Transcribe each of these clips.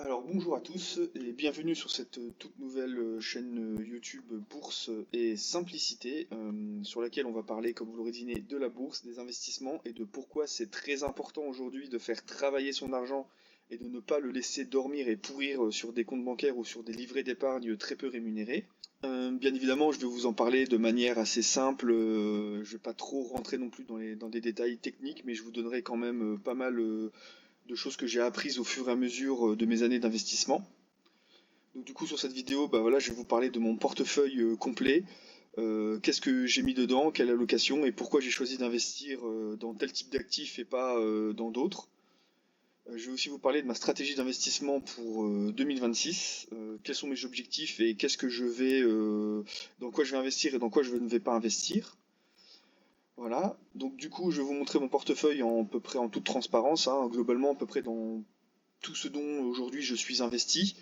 Alors bonjour à tous et bienvenue sur cette toute nouvelle chaîne YouTube Bourse et Simplicité sur laquelle on va parler, comme vous l'aurez deviné, de la bourse, des investissements et de pourquoi c'est très important aujourd'hui de faire travailler son argent et de ne pas le laisser dormir et pourrir sur des comptes bancaires ou sur des livrets d'épargne très peu rémunérés. Bien évidemment, je vais vous en parler de manière assez simple. Je ne vais pas trop rentrer non plus dans des détails techniques, mais je vous donnerai quand même pas mal de choses que j'ai apprises au fur et à mesure de mes années d'investissement. Donc du coup sur cette vidéo, bah voilà, je vais vous parler de mon portefeuille complet. Qu'est-ce que j'ai mis dedans, quelle allocation et pourquoi j'ai choisi d'investir dans tel type d'actifs et pas dans d'autres. Je vais aussi vous parler de ma stratégie d'investissement pour 2026, quels sont mes objectifs et dans quoi je vais investir et dans quoi je ne vais pas investir. Voilà, donc du coup je vais vous montrer mon portefeuille à peu près en toute transparence, hein, globalement à peu près dans tout ce dont aujourd'hui je suis investi.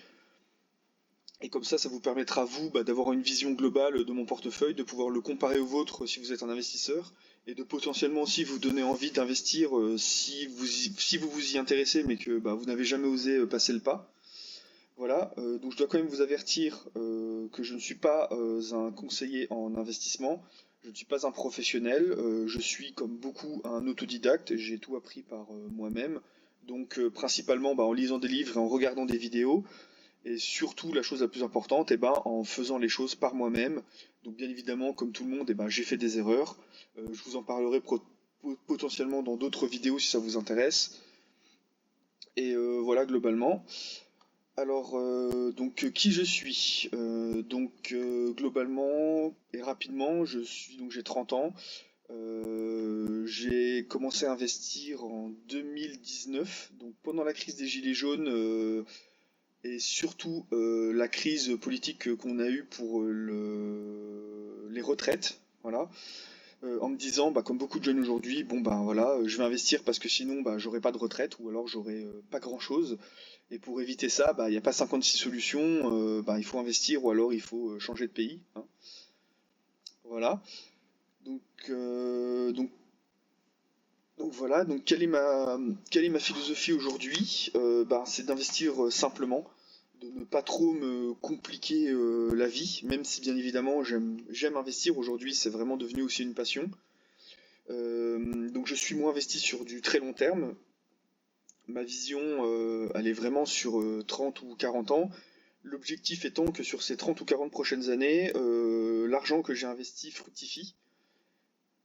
Et comme ça vous permettra, vous, d'avoir une vision globale de mon portefeuille, de pouvoir le comparer au vôtre si vous êtes un investisseur, et de potentiellement aussi vous donner envie d'investir si vous vous y intéressez, mais que vous n'avez jamais osé passer le pas. Voilà, donc je dois quand même vous avertir que je ne suis pas un conseiller en investissement, je ne suis pas un professionnel, je suis comme beaucoup un autodidacte, j'ai tout appris par moi-même, donc principalement en lisant des livres et en regardant des vidéos. Et surtout, la chose la plus importante, en faisant les choses par moi-même. Donc bien évidemment, comme tout le monde, j'ai fait des erreurs. Je vous en parlerai potentiellement dans d'autres vidéos si ça vous intéresse. Et voilà globalement. Alors, qui je suis? Globalement et rapidement, j'ai 30 ans. J'ai commencé à investir en 2019, donc pendant la crise des Gilets jaunes. Et surtout la crise politique qu'on a eue pour les retraites, voilà. En me disant, comme beaucoup de jeunes aujourd'hui, bon voilà, je vais investir parce que sinon j'aurai pas de retraite ou alors j'aurai pas grand-chose. Et pour éviter ça, il n'y a pas 56 solutions, il faut investir ou alors il faut changer de pays, hein. Voilà. Donc, euh, donc, donc voilà, donc quelle est ma philosophie aujourd'hui? C'est d'investir simplement, de ne pas trop me compliquer la vie, même si bien évidemment j'aime investir aujourd'hui, c'est vraiment devenu aussi une passion. Donc je suis moins investi sur du très long terme. Ma vision, elle est vraiment sur 30 ou 40 ans. L'objectif étant que sur ces 30 ou 40 prochaines années, l'argent que j'ai investi fructifie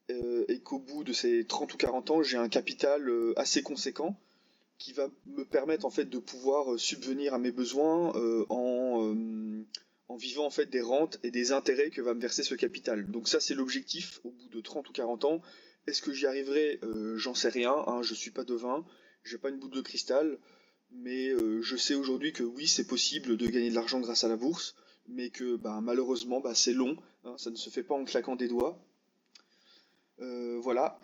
et qu'au bout de ces 30 ou 40 ans, j'ai un capital assez conséquent qui va me permettre en fait de pouvoir subvenir à mes besoins en vivant en fait des rentes et des intérêts que va me verser ce capital. Donc ça c'est l'objectif au bout de 30 ou 40 ans. Est-ce que j'y arriverai? J'en sais rien, hein, je suis pas devin, j'ai pas une boule de cristal, mais je sais aujourd'hui que oui c'est possible de gagner de l'argent grâce à la bourse, mais que malheureusement c'est long, hein, ça ne se fait pas en claquant des doigts. Voilà,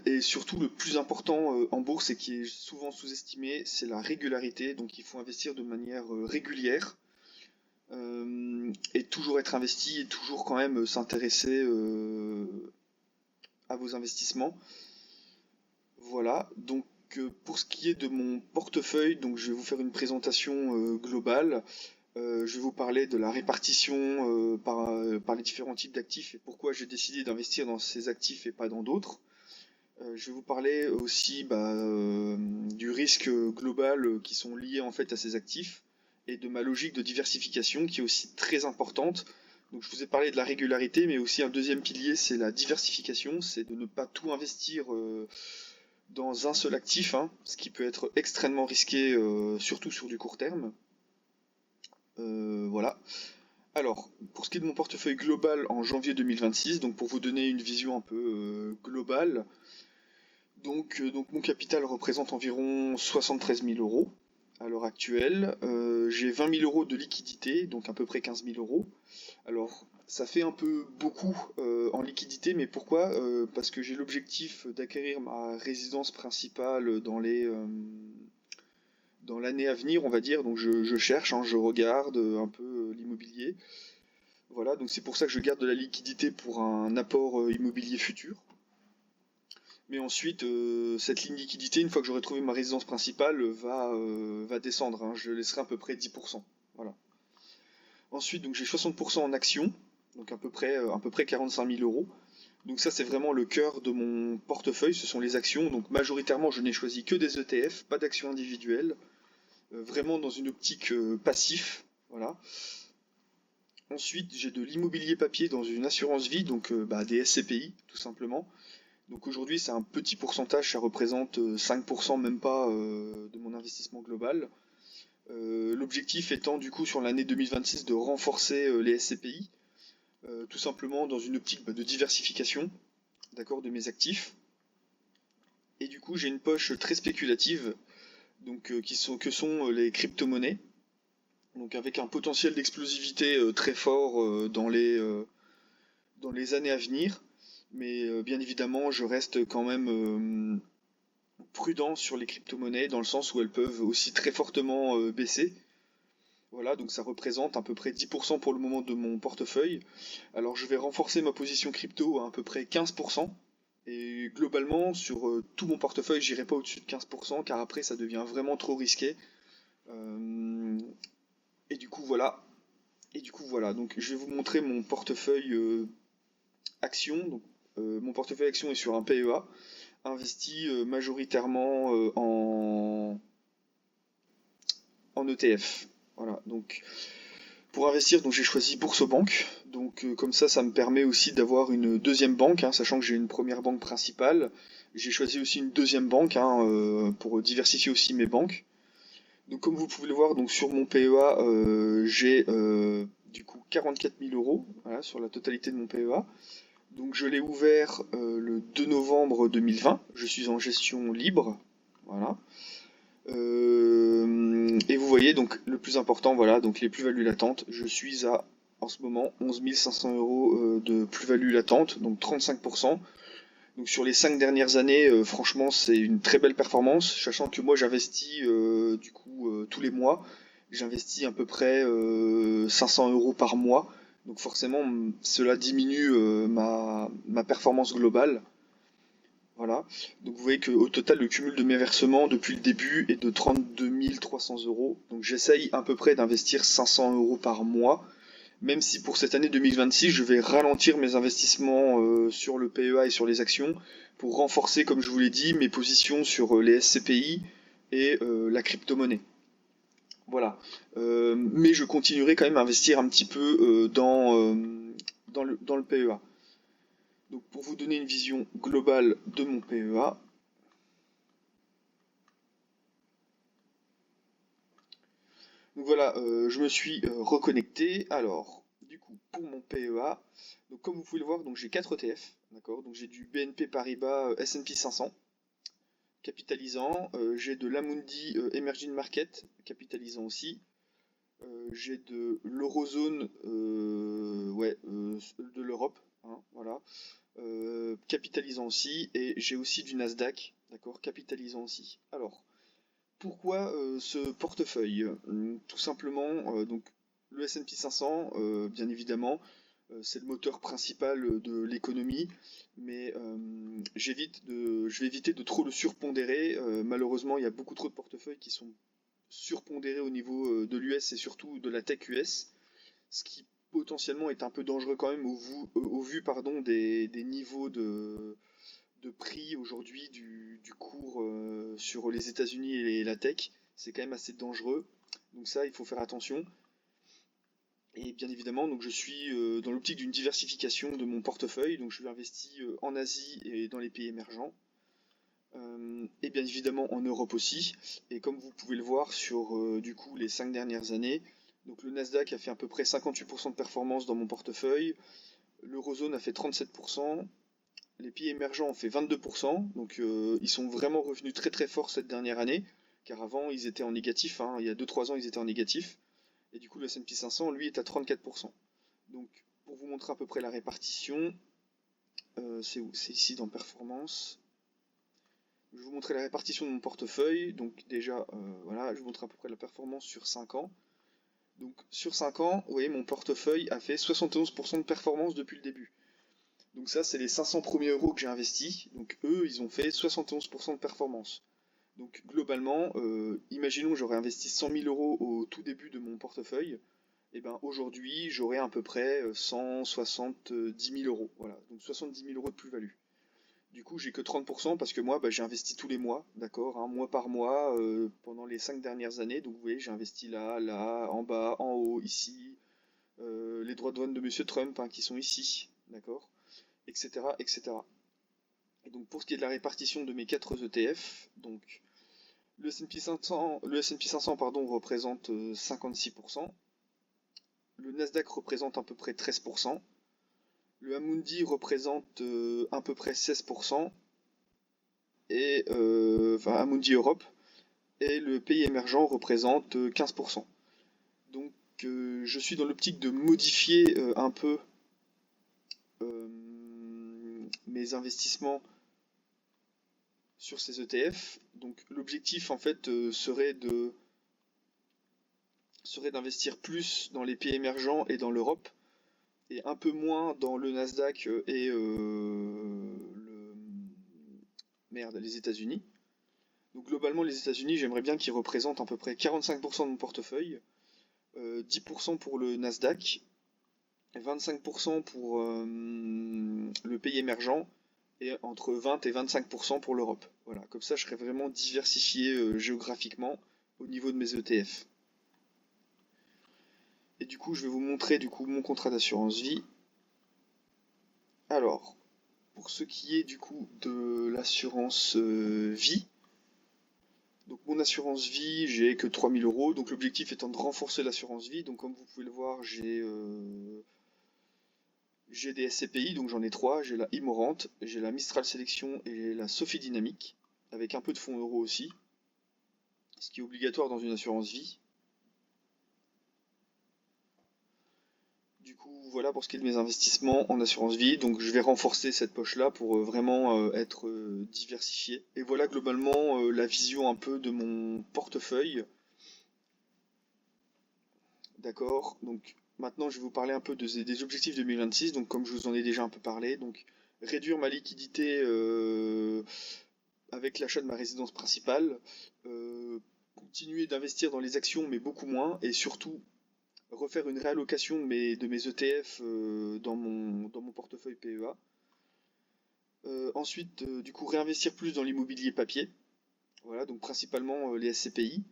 et surtout le plus important en bourse et qui est souvent sous-estimé, c'est la régularité. Donc il faut investir de manière régulière et toujours être investi et toujours quand même s'intéresser à vos investissements. Voilà, donc pour ce qui est de mon portefeuille, donc je vais vous faire une présentation globale. Je vais vous parler de la répartition par les différents types d'actifs et pourquoi j'ai décidé d'investir dans ces actifs et pas dans d'autres. Je vais vous parler aussi du risque global qui sont liés en fait à ces actifs et de ma logique de diversification qui est aussi très importante. Donc je vous ai parlé de la régularité, mais aussi un deuxième pilier, c'est la diversification, c'est de ne pas tout investir dans un seul actif, hein, ce qui peut être extrêmement risqué, surtout sur du court terme. Voilà. Alors, pour ce qui est de mon portefeuille global en janvier 2026, donc pour vous donner une vision un peu globale, donc mon capital représente environ 73 000 euros à l'heure actuelle. J'ai 20 000 euros de liquidité, donc à peu près 15 000 euros. Alors, ça fait un peu beaucoup en liquidité, mais pourquoi? Parce que j'ai l'objectif d'acquérir ma résidence principale dans l'année à venir, on va dire. Donc je cherche, hein, je regarde un peu l'immobilier. Voilà, donc c'est pour ça que je garde de la liquidité pour un apport immobilier futur. Mais ensuite, cette ligne liquidité, une fois que j'aurai trouvé ma résidence principale, va descendre, hein. Je laisserai à peu près 10%. Voilà. Ensuite, donc j'ai 60% en actions, donc à peu près 45 000 euros. Donc ça, c'est vraiment le cœur de mon portefeuille, ce sont les actions. Donc majoritairement, je n'ai choisi que des ETF, pas d'actions individuelles, vraiment dans une optique passif. Voilà. Ensuite, j'ai de l'immobilier papier dans une assurance vie, donc des SCPI, tout simplement. Donc aujourd'hui, c'est un petit pourcentage, ça représente 5%, même pas, de mon investissement global. L'objectif étant du coup sur l'année 2026 de renforcer les SCPI, tout simplement dans une optique de diversification, d'accord, de mes actifs. Et du coup, j'ai une poche très spéculative, donc que sont les crypto-monnaies, donc avec un potentiel d'explosivité très fort dans les années à venir. Mais bien évidemment, je reste quand même prudent sur les crypto-monnaies dans le sens où elles peuvent aussi très fortement baisser. Voilà, donc ça représente à peu près 10% pour le moment de mon portefeuille. Alors je vais renforcer ma position crypto à peu près 15%. Et globalement, sur tout mon portefeuille, j'irai pas au-dessus de 15% car après ça devient vraiment trop risqué. Euh, et du coup voilà. Donc je vais vous montrer mon portefeuille action. Donc, mon portefeuille action est sur un PEA, investi majoritairement en ETF. Voilà, donc pour investir, donc j'ai choisi Boursorama. Donc comme ça me permet aussi d'avoir une deuxième banque, hein, sachant que j'ai une première banque principale. J'ai choisi aussi une deuxième banque, hein, pour diversifier aussi mes banques. Donc comme vous pouvez le voir, donc sur mon PEA, j'ai du coup 44 000 euros, voilà, sur la totalité de mon PEA. Donc je l'ai ouvert le 2 novembre 2020. Je suis en gestion libre, voilà. Et vous voyez donc le plus important, voilà, donc les plus-values latentes. Je suis à en ce moment 11 500 euros de plus-value latente, donc 35%. Donc sur les 5 dernières années, franchement, c'est une très belle performance, sachant que moi j'investis tous les mois. J'investis à peu près 500 euros par mois. Donc forcément, cela diminue ma performance globale. Voilà. Donc vous voyez qu'au total, le cumul de mes versements depuis le début est de 32 300 euros. Donc j'essaye à peu près d'investir 500 euros par mois. Même si pour cette année 2026, je vais ralentir mes investissements sur le PEA et sur les actions pour renforcer, comme je vous l'ai dit, mes positions sur les SCPI et la crypto-monnaie. Voilà. Mais je continuerai quand même à investir un petit peu dans le PEA. Donc pour vous donner une vision globale de mon PEA, donc voilà, je me suis reconnecté. Alors, du coup, pour mon PEA, donc comme vous pouvez le voir, donc j'ai 4 ETF, d'accord. Donc j'ai du BNP Paribas S&P 500 capitalisant, j'ai de l'Amundi Emerging Market capitalisant aussi, j'ai de l'Eurozone, de l'Europe, hein, voilà, capitalisant aussi, et j'ai aussi du Nasdaq, d'accord, capitalisant aussi. Alors, pourquoi ce portefeuille? Tout simplement, donc le S&P 500, bien évidemment, c'est le moteur principal de l'économie, mais je vais éviter de trop le surpondérer. Malheureusement, il y a beaucoup trop de portefeuilles qui sont surpondérés au niveau de l'US et surtout de la tech US, ce qui potentiellement est un peu dangereux quand même au vu pardon, des niveaux de prix aujourd'hui du cours sur les États-Unis et la tech. C'est quand même assez dangereux. Donc ça, il faut faire attention. Et bien évidemment, donc je suis dans l'optique d'une diversification de mon portefeuille. Donc je suis investi en Asie et dans les pays émergents. Et bien évidemment en Europe aussi. Et comme vous pouvez le voir sur du coup les 5 dernières années, donc le Nasdaq a fait à peu près 58% de performance dans mon portefeuille. L'Eurozone a fait 37%. Les pays émergents ont fait 22%, donc ils sont vraiment revenus très très fort cette dernière année, car avant ils étaient en négatif, hein, il y a 2-3 ans ils étaient en négatif, et du coup le S&P 500 lui est à 34%. Donc pour vous montrer à peu près la répartition, c'est où? C'est ici dans performance. Je vais vous montrer la répartition de mon portefeuille, donc déjà voilà, je vous montre à peu près la performance sur 5 ans. Donc sur 5 ans, vous voyez mon portefeuille a fait 71% de performance depuis le début. Donc ça, c'est les 500 premiers euros que j'ai investis. Donc eux, ils ont fait 71% de performance. Donc globalement, imaginons j'aurais investi 100 000 euros au tout début de mon portefeuille. Et ben aujourd'hui, j'aurai à peu près 170 000 euros. Voilà, donc 70 000 euros de plus-value. Du coup, j'ai que 30% parce que moi, bah, j'ai investi tous les mois, d'accord, hein, mois par mois, pendant les 5 dernières années. Donc vous voyez, j'ai investi là, là, en bas, en haut, ici, les droits de douane de Monsieur Trump hein, qui sont ici, d'accord, etc., etc. Et donc pour ce qui est de la répartition de mes 4 ETF, donc le S&P 500, le S&P 500 pardon, représente 56%, le Nasdaq représente à peu près 13%, le Amundi représente à peu près 16%, et enfin Amundi Europe, et le pays émergent représente 15%. Donc je suis dans l'optique de modifier un peu euh, mes investissements sur ces ETF. Donc l'objectif en fait serait d'investir plus dans les pays émergents et dans l'Europe et un peu moins dans le Nasdaq et les États-Unis. Donc globalement les États-Unis, j'aimerais bien qu'ils représentent à peu près 45% de mon portefeuille, 10% pour le Nasdaq, 25% pour le pays émergent et entre 20 et 25% pour l'Europe. Voilà, comme ça je serais vraiment diversifié géographiquement au niveau de mes ETF. Et du coup, je vais vous montrer du coup mon contrat d'assurance vie. Alors, pour ce qui est du coup de l'assurance vie, donc mon assurance vie, j'ai que 3 000 euros. Donc l'objectif étant de renforcer l'assurance vie. Donc comme vous pouvez le voir, j'ai des SCPI, donc j'en ai 3. J'ai la Imorant, j'ai la Mistral Sélection et la Sophie Dynamique, avec un peu de fonds euros aussi, ce qui est obligatoire dans une assurance vie. Du coup, voilà pour ce qui est de mes investissements en assurance vie. Donc, je vais renforcer cette poche-là pour vraiment être diversifié. Et voilà globalement la vision un peu de mon portefeuille. D'accord. Donc, maintenant, je vais vous parler un peu des objectifs 2026. Donc, comme je vous en ai déjà un peu parlé, donc réduire ma liquidité avec l'achat de ma résidence principale, continuer d'investir dans les actions, mais beaucoup moins, et surtout refaire une réallocation de mes ETF dans mon portefeuille PEA. Ensuite, du coup, réinvestir plus dans l'immobilier papier, voilà, donc principalement les SCPI,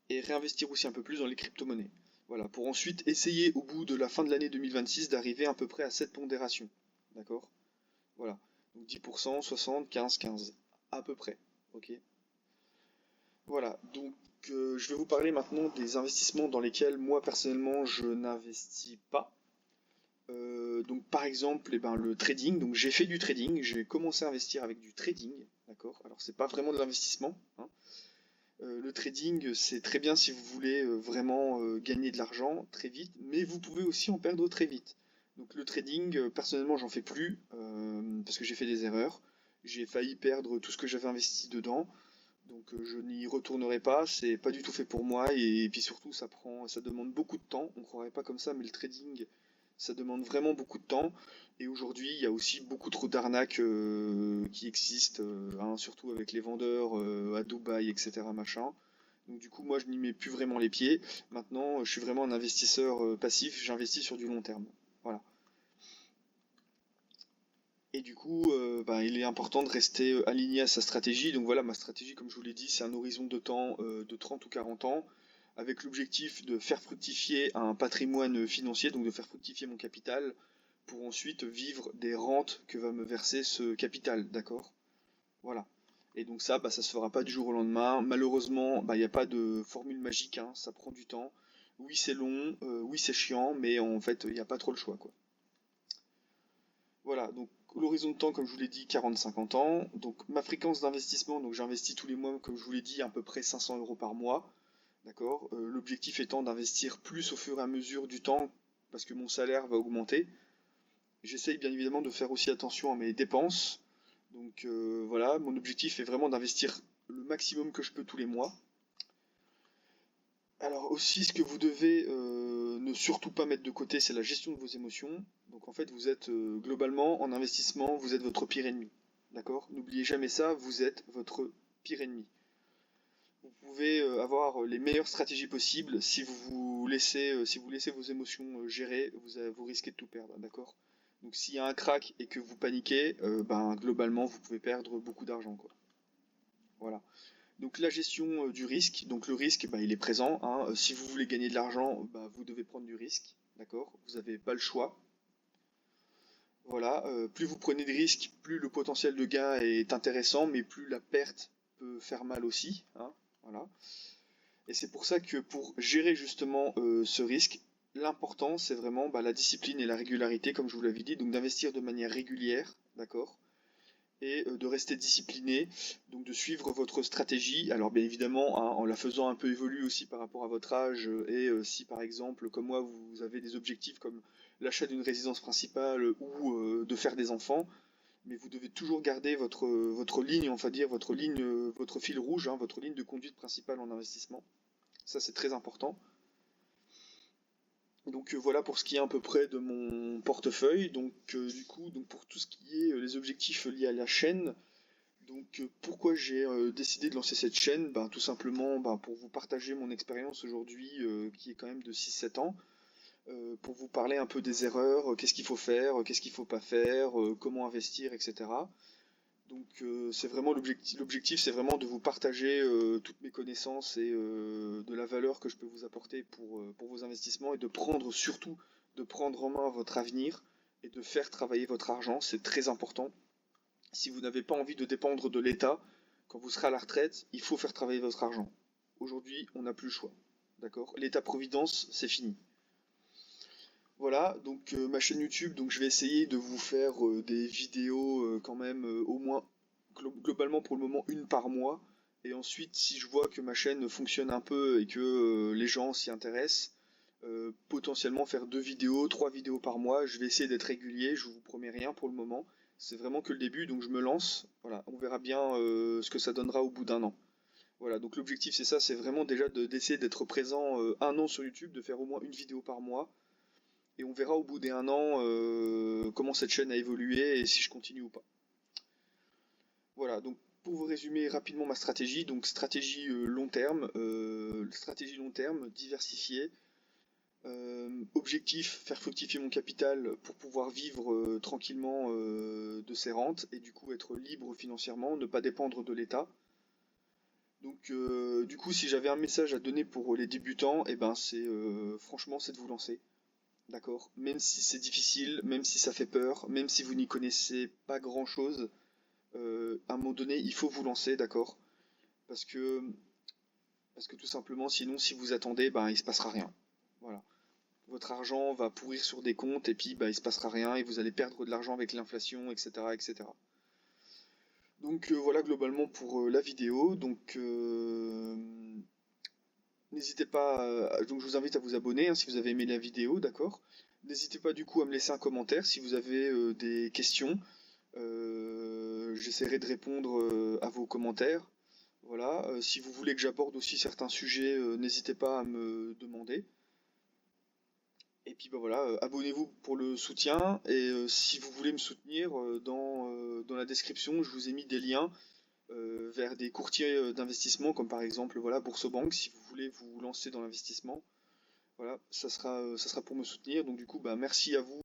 et réinvestir aussi un peu plus dans les crypto-monnaies. Voilà, pour ensuite essayer au bout de la fin de l'année 2026 d'arriver à peu près à cette pondération. D'accord? Voilà. Donc 10%, 60, 15, 15. À peu près. Ok? Voilà. Donc je vais vous parler maintenant des investissements dans lesquels moi personnellement je n'investis pas. Donc par exemple, eh ben, le trading. Donc j'ai fait du trading, j'ai commencé à investir avec du trading, d'accord. Alors c'est pas vraiment de l'investissement, hein. Le trading, c'est très bien si vous voulez vraiment gagner de l'argent très vite, mais vous pouvez aussi en perdre très vite. Donc le trading, personnellement, j'en fais plus parce que j'ai fait des erreurs. J'ai failli perdre tout ce que j'avais investi dedans, donc je n'y retournerai pas. C'est pas du tout fait pour moi et puis surtout ça demande beaucoup de temps. On croirait pas comme ça, mais le trading, ça demande vraiment beaucoup de temps. Et aujourd'hui, il y a aussi beaucoup trop d'arnaques qui existent, hein, surtout avec les vendeurs à Dubaï, etc. Machin. Donc du coup, moi, je n'y mets plus vraiment les pieds. Maintenant, je suis vraiment un investisseur passif. J'investis sur du long terme. Voilà. Et du coup, ben, il est important de rester aligné à sa stratégie. Donc voilà, ma stratégie, comme je vous l'ai dit, c'est un horizon de temps de 30 ou 40 ans, avec l'objectif de faire fructifier un patrimoine financier, donc de faire fructifier mon capital, pour ensuite vivre des rentes que va me verser ce capital, d'accord? Voilà. Et donc ça, bah, ça se fera pas du jour au lendemain. Malheureusement, bah, il n'y a pas de formule magique, hein, ça prend du temps. Oui, c'est long, oui, c'est chiant, mais en fait, il n'y a pas trop le choix, quoi. Voilà, donc l'horizon de temps, comme je vous l'ai dit, 40-50 ans. Donc ma fréquence d'investissement, donc j'investis tous les mois, comme je vous l'ai dit, à peu près 500 euros par mois. D'accord? L'objectif étant d'investir plus au fur et à mesure du temps, parce que mon salaire va augmenter. J'essaye bien évidemment de faire aussi attention à mes dépenses. Donc voilà, mon objectif est vraiment d'investir le maximum que je peux tous les mois. Alors aussi, ce que vous devez ne surtout pas mettre de côté, c'est la gestion de vos émotions. Donc en fait, vous êtes globalement en investissement, vous êtes votre pire ennemi. D'accord? N'oubliez jamais ça, vous êtes votre pire ennemi. Vous pouvez avoir les meilleures stratégies possibles si vous laissez vos émotions gérer, vous risquez de tout perdre, d'accord? Donc s'il y a un crack et que vous paniquez, ben globalement vous pouvez perdre beaucoup d'argent, quoi. Voilà. Donc la gestion du risque, donc le risque, bah, il est présent, hein. Si vous voulez gagner de l'argent, bah, vous devez prendre du risque, d'accord? Vous n'avez pas le choix. Voilà, plus vous prenez de risques, plus le potentiel de gain est intéressant, mais plus la perte peut faire mal aussi, hein. Voilà. Et c'est pour ça que pour gérer justement ce risque, l'important c'est vraiment bah, la discipline et la régularité, comme je vous l'avais dit, donc d'investir de manière régulière, d'accord? Et de rester discipliné, donc de suivre votre stratégie. Alors bien évidemment, hein, en la faisant un peu évoluer aussi par rapport à votre âge, et si par exemple, comme moi, vous avez des objectifs comme l'achat d'une résidence principale ou de faire des enfants, mais vous devez toujours garder votre ligne, on va dire, votre ligne, votre fil rouge, hein, votre ligne de conduite principale en investissement. Ça, c'est très important. Donc voilà pour ce qui est à peu près de mon portefeuille. Donc du coup, donc pour tout ce qui est les objectifs liés à la chaîne, donc pourquoi j'ai décidé de lancer cette chaîne? Ben, tout simplement pour vous partager mon expérience aujourd'hui qui est quand même de 6-7 ans, pour vous parler un peu des erreurs, qu'est-ce qu'il faut faire, qu'est-ce qu'il faut pas faire, comment investir, etc. Donc c'est vraiment l'objectif c'est vraiment de vous partager toutes mes connaissances et de la valeur que je peux vous apporter pour vos investissements et de prendre surtout de prendre en main votre avenir et de faire travailler votre argent, c'est très important. Si vous n'avez pas envie de dépendre de l'État, quand vous serez à la retraite, il faut faire travailler votre argent. Aujourd'hui, on n'a plus le choix. D'accord? L'État-providence, c'est fini. Voilà, donc ma chaîne YouTube, donc je vais essayer de vous faire des vidéos quand même au moins globalement pour le moment une par mois. Et ensuite, si je vois que ma chaîne fonctionne un peu et que les gens s'y intéressent, potentiellement faire 2 vidéos, 3 vidéos par mois. Je vais essayer d'être régulier, je vous promets rien pour le moment. C'est vraiment que le début, donc je me lance. Voilà, on verra bien ce que ça donnera au bout d'un an. Voilà, donc l'objectif c'est ça, c'est vraiment déjà d'essayer d'être présent un an sur YouTube, de faire au moins une vidéo par mois. Et on verra au bout des un an comment cette chaîne a évolué et si je continue ou pas. Voilà, donc pour vous résumer rapidement ma stratégie, donc stratégie long terme, diversifiée, objectif, faire fructifier mon capital pour pouvoir vivre tranquillement de ses rentes et du coup être libre financièrement, ne pas dépendre de l'État. Donc du coup si j'avais un message à donner pour les débutants, et ben c'est franchement c'est de vous lancer. D'accord? Même si c'est difficile, même si ça fait peur, même si vous n'y connaissez pas grand-chose, à un moment donné, il faut vous lancer, d'accord? Parce que, parce que tout simplement, sinon, si vous attendez, ben, il se passera rien. Voilà. Votre argent va pourrir sur des comptes et puis bah, il se passera rien et vous allez perdre de l'argent avec l'inflation, etc., etc. Donc voilà globalement pour la vidéo. Donc n'hésitez pas, donc je vous invite à vous abonner hein, si vous avez aimé la vidéo, d'accord? N'hésitez pas du coup à me laisser un commentaire si vous avez des questions. J'essaierai de répondre à vos commentaires. Voilà. Si vous voulez que j'aborde aussi certains sujets, n'hésitez pas à me demander. Et puis bah voilà, abonnez-vous pour le soutien. Et si vous voulez me soutenir, dans la description, je vous ai mis des liens vers des courtiers d'investissement, comme par exemple voilà, Boursobank, si vous voulez vous lancer dans l'investissement. Voilà, ça sera pour me soutenir. Donc du coup, bah, merci à vous.